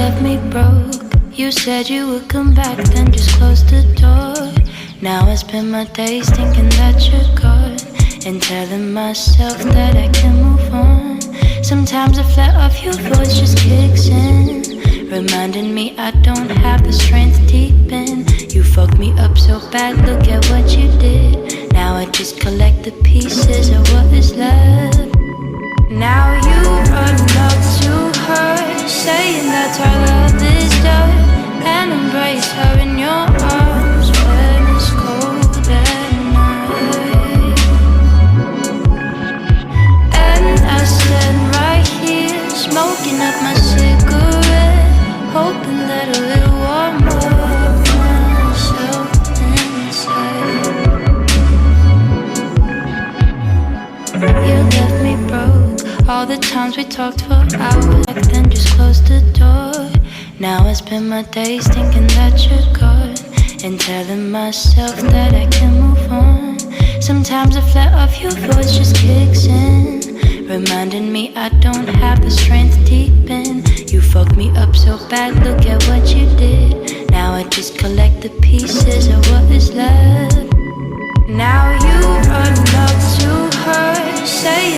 left me broke. You said you would come back, then just closed the door. Now I spend my days thinking that you're gone, and telling myself that I can move on. Sometimes a flat of your voice just kicks in, reminding me I don't have the strength deep in. You fucked me up so bad, look at what you did. Now I just collect the pieces of what is left. Now you run up to her, saying that our love is done, and embrace her in your arms when it's cold at night. And I stand right here, smoking up my cigarette, hoping that it will warm up myself inside. You left me broke. All the times we talked for hours, then just closed the door. Now I spend my days thinking that you're gone, and telling myself that I can move on. Sometimes a flat of your voice just kicks in, reminding me I don't have the strength deep in. You fucked me up so bad, look at what you did. Now I just collect the pieces of what is left. Now you run up to her, say